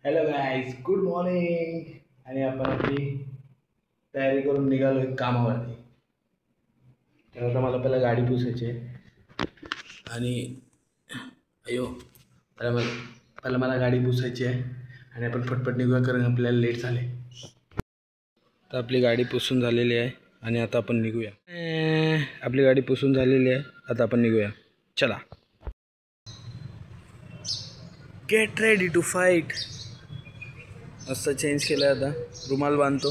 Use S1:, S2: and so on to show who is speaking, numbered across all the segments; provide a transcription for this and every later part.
S1: Hello guys, good morning. आणि आपण आपली तयारी करून निघालो एक कामावरती. तर आता मला पहिला गाडी पुसायची आहे आणि अयो पहिला मला गाडी पुसायची आहे आणि आपण फटफट निघूया कारण आपल्याला लेट झाले. तर आपली गाडी पुसून झालेली आहे आणि आता आपण निघूया. आपली गाडी पुसून झालेली आहे, आता आपण निघूया. चला, गेट रेडी टू फाईट. मस्त चेंज केलं आहे, आता रुमाल बांधतो.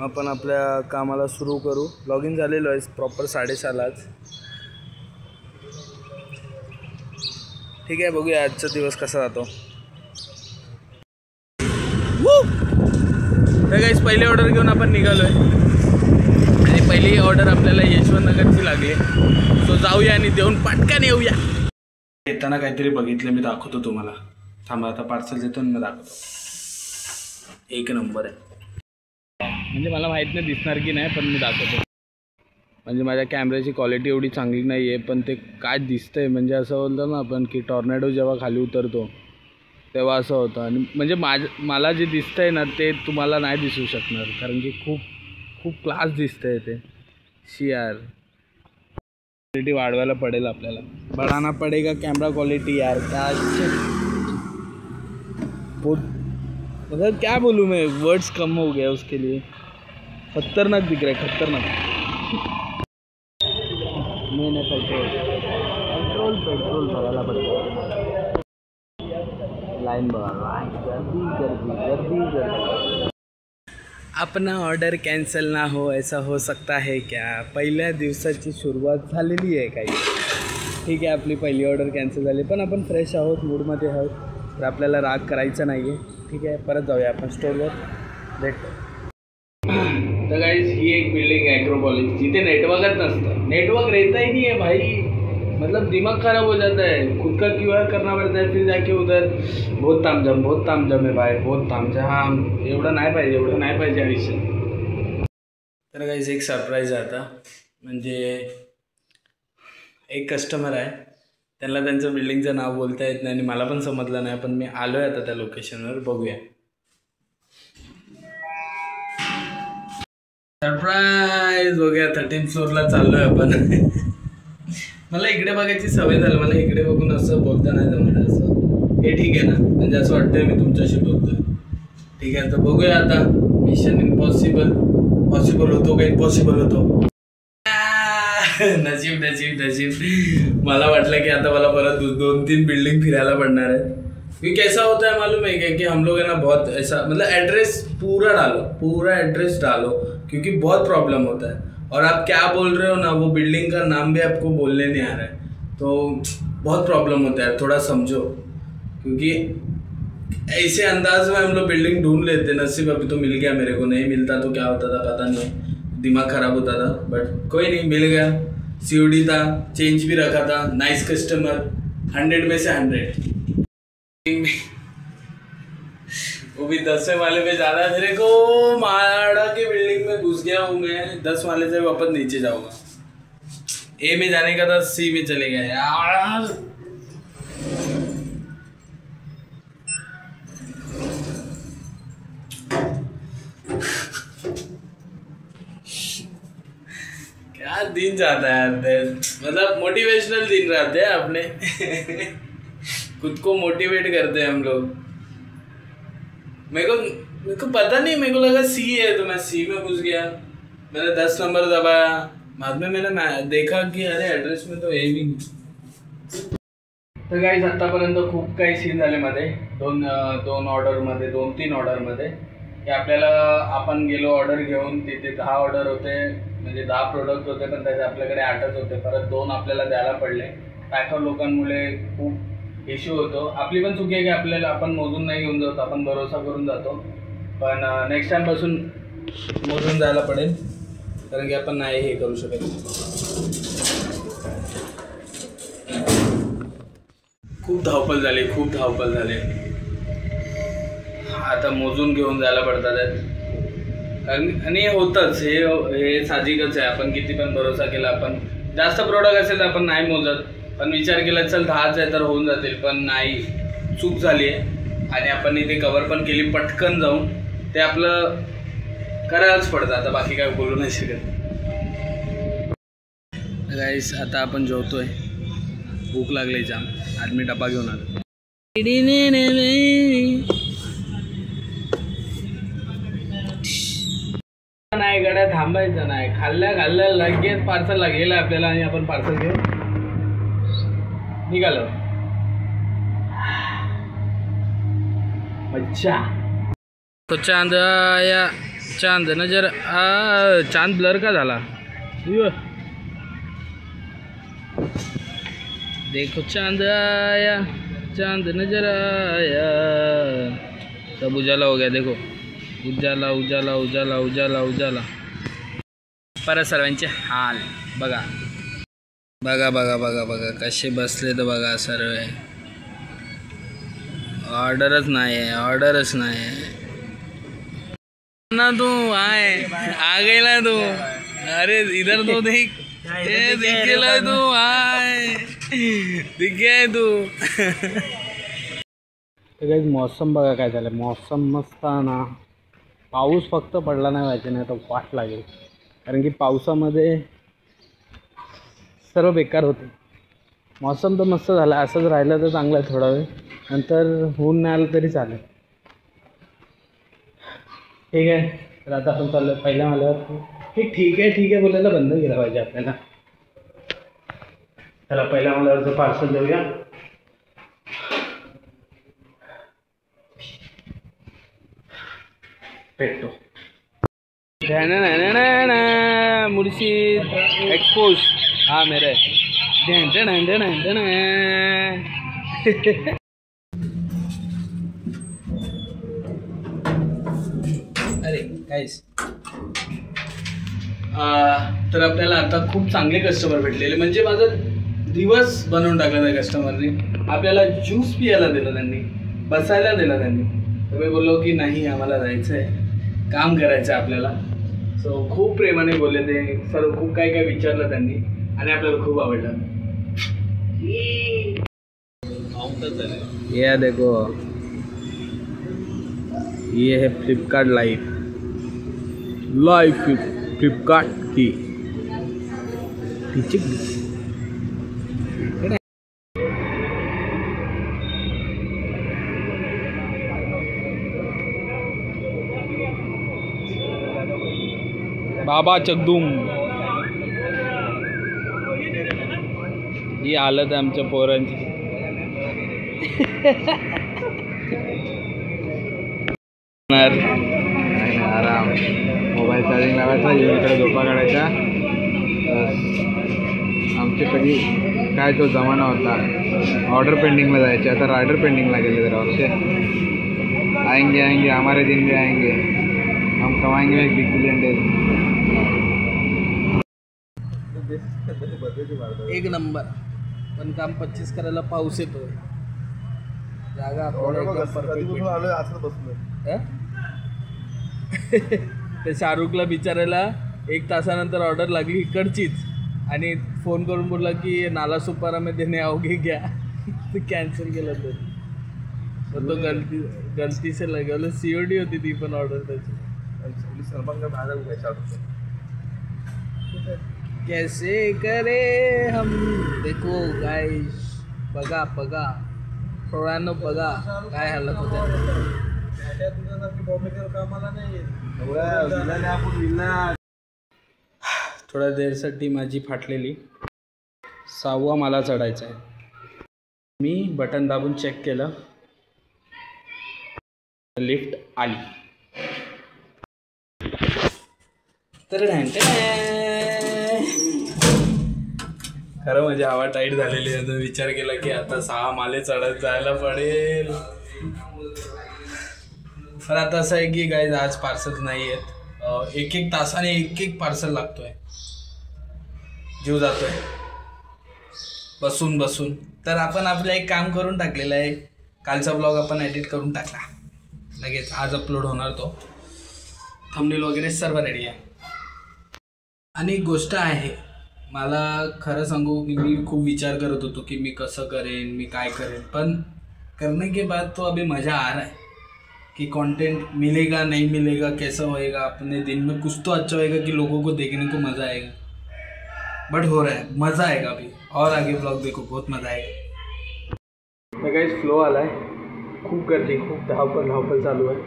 S1: आपण आपल्या कामाला सुरू करू. लॉग इन झालेलो आहे प्रॉपर 6:30लाच. ठीक आहे, बघूया आजचा दिवस कसा जातो. तर गाईस, पहिली ऑर्डर घेऊन आपण निघालो आहे आणि पहिली ऑर्डर आपल्याला यशवंत नगरची लागली. सो जाऊया आणि देऊन पटकन येऊया. येताना काहीतरी बघितलं, मी दाखवतो तुम्हाला. थांबा, आता पार्सल देतो आणि मी दाखवतो. एक नंबर आहे. म्हणजे मला माहीत नाही दिसणार की नाही, पण मी दाखवतो. म्हणजे माझ्या कॅमेऱ्याची क्वालिटी एवढी चांगली नाही आहे, पण ते काय दिसतंय म्हणजे असं बोलतो ना आपण की टॉर्नेडो जेव्हा खाली उतरतो तेव्हा असं होतं. आणि म्हणजे मला जे दिसतंय ना ते तुम्हाला नाही दिसू शकणार, कारण की खूप खूप क्लास दिसतंय ते. यार क्वालिटी वाढवायला पडेल आपल्याला. बढ़ाना पडेगा कैमरा क्वालिटी यार. क्या मतलब क्या बोलूँ मैं, वर्ड्स कम हो गया उसके लिए. खतरनाक दिख रहा है, खतरनाक. नहीं पेट्रोल भरायला पडतं. लाइन बघा, गर्दी. अपना ऑर्डर कॅन्सल ना हो ऐसा हो सकता है क्या. पहिल्या दिवसाची सुरुवात झालेली आहे काही. ठीक आहे, आपली पहिली ऑर्डर कॅन्सल झाली, पण आपण फ्रेश आहोत, मूडमध्ये आहोत. तर आपल्याला राग करायचा नाही आहे. ठीक आहे, परत जाऊया आपण स्टोरवर, भेटतो. तर गाइस, ही एक बिल्डिंग है ॲग्रोपॉलिस, जिथे नेटवर्कच नसतं. नेटवर्क रहता ही नहीं है भाई. मतलब दिमाग खराब हो जाता है. खुद का क्यूआर करना पड़ता है, फिर जाके उधर बहुत तामझाम है भाई, बहुत तामझाम. हाँ, एवढं नाही पाहिजे आयुष्य. तर गाइस, एक सरप्राईज आहे आता. म्हणजे एक कस्टमर आहे, त्यांना त्यांचं बिल्डिंगचं नाव बोलता येत नाही आणि मला पण समजलं नाही, पण मी आलो आहे आता त्या लोकेशनवर. बघूया. सरप्राईज. बघूया, 13th फ्लोअरला चाललो आहे आपण. मला इकडे बघायची सवय झाली. मला इकडे बघून असं बोलता नाही जमत. असं हे ठीक आहे ना, म्हणजे असं वाटतंय मी तुमच्याशी बोलतोय. ठीक आहे, तर बघूया आता. मिशन इम्पॉसिबल पॉसिबल होतो का इम्पॉसिबल होतो. नशीब. मला वाटलं की आता मला परत 2-3 बिल्डिंग फिरायला पडणार आहे. क्योंकि कैसा होता है मालूम है क्या कि हम लोग है ना बहुत ऐसा, मतलब एड्रेस पूरा एड्रेस डालो क्योंकि बहुत प्रॉब्लम होता है. और आप क्या बोल रहे हो ना, वो बिल्डिंग का नाम भी आपको बोलने नहीं आ रहा है, तो बहुत प्रॉब्लम होता है. थोड़ा समझो, क्योंकि ऐसे अंदाज में हम लोग बिल्डिंग ढूंढ लेते. नसीब अभी तो मिल गया मेरे को, नहीं मिलता तो क्या होता था पता नहीं, दिमाग खराब होता था. बट कोई नहीं, मिल गया. COD था, चेंज भी रखा था. नाइस कस्टमर, 100 में से 100. वो भी 10वें माले पे जाना है मेरे को. माड़ा की बिल्डिंग में घुस गया हूँ मैं. 10 माले से वापस नीचे जाऊंगा. A में जाने का था, C में चले गया यार. क्या दिन जाता है यार. मतलब मोटिवेशनल दिन रहते हैं अपने. खुद को मोटिवेट करते हैं हम लोग. मेरे को पता नहीं, मेरे को लगा C है तो मैं C में घुस गया. मैंने 10 नंबर दबाया. बाद में मैंने देखा की अरे एड्रेस में तो A भी नहीं. तर गाईज, आतापर्यंत खूप काही सीन झाले मध्ये. 2 ऑर्डरमध्ये 2-3 ऑर्डरमध्ये की आपल्याला आपण गेलो ऑर्डर घेऊन. तिथे 10 ऑर्डर होते, म्हणजे 10 प्रोडक्ट होते, पण त्याचे आपल्याकडे 8च होते. परत 2 आपल्याला द्यायला पडले. पॅकर लोकांमुळे खूप इश्यू होतो. आपली पण चुकी आहे की आपण मोजून नाही घेऊन जातो, आपण भरोसा करून जातो. पण नेक्स्ट टाईमपासून मोजून जायला पडेल, कारण की आपण नाही हे करू शकत. खूप धावपळ झाली. आता मोजून घेऊन जायला पडतात. आणि हे होतंच, हे साहजिकच आहे. आपण किती पण भरोसा केला, आपण जास्त प्रोडक्ट असेल तर आपण नाही मोजत. पण विचार केला चल 10च आहे तर होऊन जातील, पण नाही, चूक झाली आहे. आणि आपण इथे कवर पण केली पटकन जाऊन. ते आपलं करायलाच पडतं आता, बाकी काय बोलू नाही शकत. गाईस आता आपण जेवतोय, भूक लागली जाम. आज मी डबा घेऊन आलो. नाही गड्या, थांबायचं नाही. खाल्ल्या लगेच पार्सल लागलेलं आपल्याला आणि आपण पार्सल घेऊन निघालो. अच्छा तो चांद आया, चांद नजर चांद ब्लर का झाला. देखो चांद आया, चांद नजर आया, सब उजाला हो गया. देखो उजाला उजाला उजाला उजाला उजाला. परत सर्वांचे हाल बघा बघा बघा बघा बघा कसे बसले तर बघा सर्व. ऑर्डरच नाही ना. तू आए आ गया तू. अरे इधर तो देख, दिख गेला तू. आए दिख गया तू. काही मौसम बघा काय झालं. मौसम मस्त ना. पाऊस फक्त पडला नाही पाहिजे, नाही तर वाट लागेल. कारण की पावसामध्ये सर्व बेकार होते. मौसम तर मस्त झाला, असंच राहिलं तर चांगलं आहे. थोडा वेळ नंतर होऊन नाही आलं तरी चालेल. ठीक आहे, तर आता आपण चाललो पहिल्या माल्यावर. ठीक आहे बोलायला बंद केलं पाहिजे आपल्याला. चला पहिल्या माल्यावरचं पार्सल देऊया. पेटो मुर्शिद एक्सपोज. हाँ मेरे अरे काहीच. तर आपल्याला आता खूप चांगले कस्टमर भेटलेले. म्हणजे माझा दिवस बनवून टाकला त्या कस्टमरने. आपल्याला ज्यूस पियाला दिलं त्यांनी, बसायला दिलं त्यांनी. तर मी बोललो की नाही, आम्हाला जायचं आहे, काम करायचं आहे आपल्याला. सो खूप प्रेमाने बोलले ते सर्व. खूप काय काय विचारलं त्यांनी आणि आपल्याला खूप आवडलं. ये देखो, ये है फ्लिपकार्ट लाइव फ्लिपकार्ट की. बाबा चकदूम. ही हालत आहे आमच्या पोरांची.
S2: आराम, मोबाईल चार्जिंग लावायचा, इकडे झोपा काढायचा. आमचे कधी काय तो जमाना होता, ऑर्डर पेंडिंगला जायचे. आता रायडर पेंडिंगला गेले. जरा वर्षे आएंगे हमारे दिन भी आएंगे, हम कमाएंगे एक बिग बिलियन डेज.
S1: एक नंबर. पण काम 25 करायला पाऊस येतोय. जागा ते शाहरुखला बिचारायला 1 तासानंतर ऑर्डर लागली इकडचीच, आणि फोन करून बोलला की नाला सुपारा में देणे आओगे क्या. ते कॅन्सल केलं. तर तो गलती से लगवलं. COD होती ती पण ऑर्डर त्याची. कैसे करे हम. देखो गाइस, बघा थोड्यानं बघा काय हालत होते. थोड्या देरसाठी माझी फाटलेली 6वा माला चढायचा आहे. मी बटन दाबून चेक केलं, लिफ्ट आली. तर खरं म्हणजे हवा टाईट झालेली आहे. तर विचार केला की आता 6 माले चढत जायला पडेल. पण आता असं आहे की गाईज आज पार्सल नाही आहेत. 1-1 तासाने 1-1 पार्सल लागतोय. जीव जातोय बसून. तर आपण आपलं एक काम करून टाकलेलं आहे. कालचा ब्लॉग आपण एडिट करून टाकला लगेच. आज अपलोड होणार तो. थंबनेल वगैरे सर्व रेडी आहे. आणि एक गोष्ट आहे, मला खरं सांगू की मी खूप विचार करत होतो की मी कसं करेन, मी काय करेन. पण करने के बाद तो अभी मज़ा आ रहा है कि कंटेंट मिलेगा नहीं मिलेगा, कैसा होएगा, अपने दिन में कुछ तो अच्छा होएगा कि लोगों को देखने को मज़ा आएगा। बट हो रहा है, मज़ा आएगा अभी, और आगे ब्लॉग देखो, बहुत मज़ा आएगा। तो गाइस फ्लो आला है, खूप गर्दी, खूप धावपळ चालू आहे,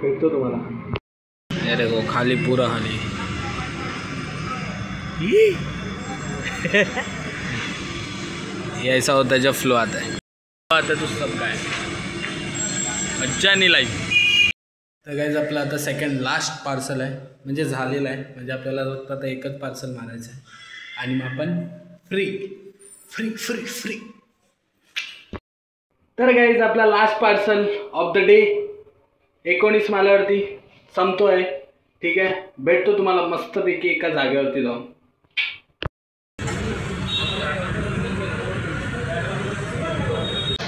S1: भेटतो तुम्हाला। ये देखो खाली पूरा खाली ये ऐसा होता है जब फ्लो आता है तो सब काय मज्जा नाही लाईफ। तर गाइस आपलं आता सेकंड लास्ट पार्सल आहे, म्हणजे झालेलं आहे, म्हणजे आपल्याला फक्त आता एकच पार्सल मारायचं आहे आणि मग आपण फ्री फ्री फ्री फ्री। तर गाइस आपला last parcel of the day 19 माल्यावरती संपतोय, ठीक आहे। भेटतो तुम्हाला मस्तपैकी एका जागेवरती जाऊन।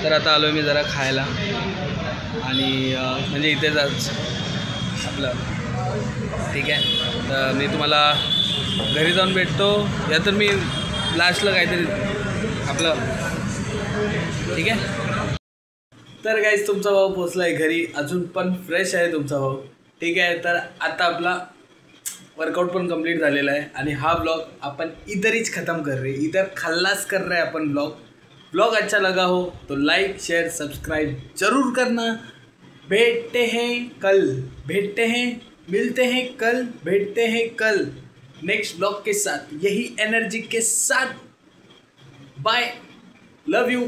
S1: तर आता आलो मी जरा खायला आणि म्हणजे इथेच आपलं, ठीक आहे। तर मी तुम्हाला घरी जाऊन भेटतो, या तर मी लास्टला काहीतरी आपलं, ठीक आहे। तर गाइस तुमचा भाऊ पोचला आहे घरी, अजून पण फ्रेश आहे तुमचा भाऊ, ठीक आहे। तर आता आपला वर्कआउट पण कंप्लीट झालेला आहे आणि हा ब्लॉग अपन इधर ही ख़त्म कर रहे हैं, इधर खल्लास कर रहे हैं अपन। ब्लॉग अच्छा लगा हो तो लाइक शेयर सब्सक्राइब जरूर करना। भेटते हैं कल, भेटते हैं, मिलते हैं कल, भेटते हैं कल नेक्स्ट ब्लॉग के साथ, यही एनर्जी के साथ। Bye, love you.